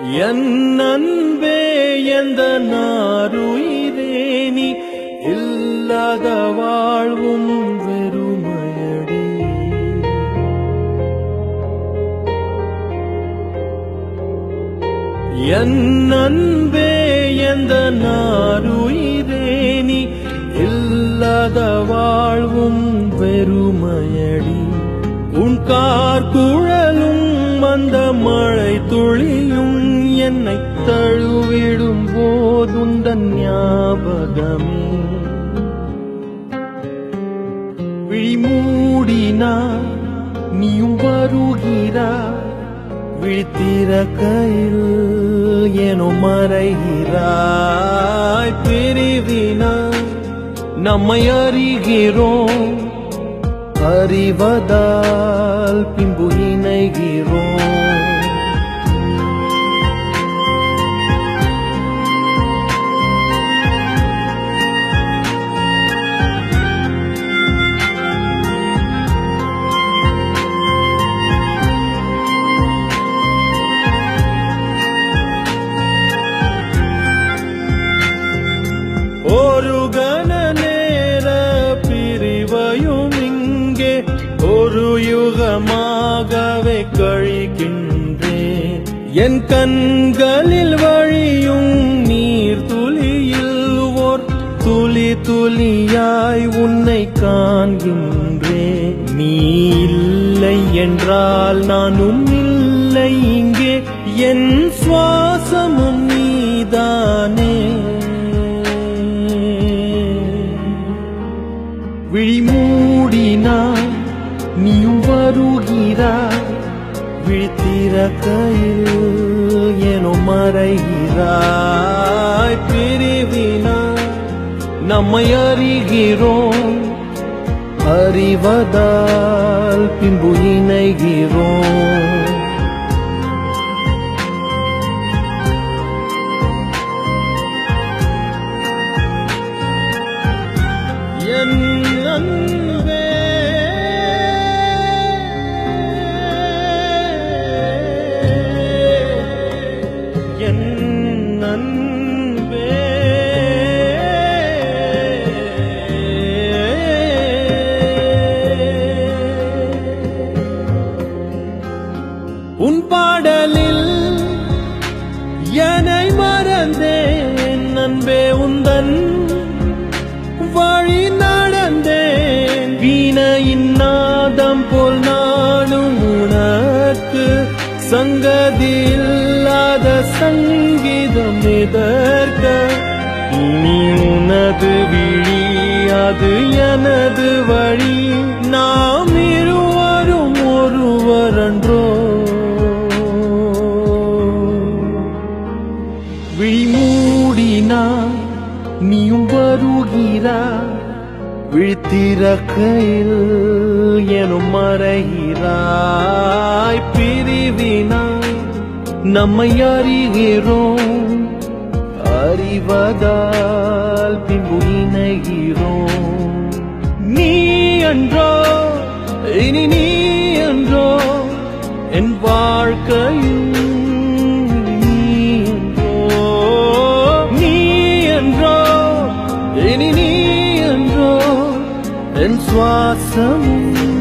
என் அன்பே எந்த நாருயிரே நீ இல்லாத வாழ்வும் வெறுமையடி. என் அன்பே எந்த நாருயிரே நீ இல்லாத வாழ்வும் வெறுமையடி. உன் கார்குழலும் அந்த மழை துளியும் என்னை தழுவிடும் போதுந்தன் ஞாபகமே. விழிமூடினாய் நீயும் வருகிறாய், விழித்திறக்கையில் ஏனோ மறைகிறாய். பிரிவினாய் நம்மை அறிகிறோம், அறிவதால் பின்பு இணைகிறோம். ஒரு கண நேர பிரிவையும் இங்கே ஒரு யுகமாகவே கழிக்கின்றேன். என் கண்களில் வழியும் நீர் துளியில் ஓர் துளி துளியாய் உன்னை காண்கின்றேன். நீ இல்லை என்றால் நானும் இல்லை இங்கே, என் சுவாசமும் நீதானே. விழிமூடினாய் நீயும் வருகிறாய், விழித்திறக்கையில் ஏனோ மறைகிறாய். பிரிவினாய் நம்மை அறிகிறோம், அறிவதால் பின்பு இணைகிறோம். என் அன்பே என் அன்பே உன் பாடலில் என்னை மறந்தேன் அன்பே, உந்தன் வழி நடந்தேன். வீணையின் நாதம் போல் நானும் உனக்கு சங்கதி இல்லாத சங்கீதம் எதற்க. இனி உனது விழி அது எனது வழி, நாம் இருவரும் ஒருவரன்றோ. விழிமூடினாய் நீயும் வருகிறாய், விழித்திறக்கையில் எனும் மறைகிறாய். பிரிவினாய் நம்மை அறிகிறோம், அறிவதால் பின்பு இணைகிறோம். நீ என்றோ இனி நீ என்றோ என் வாழ்க்கையும் இனி நீ என்றோ என் சுவாசமும்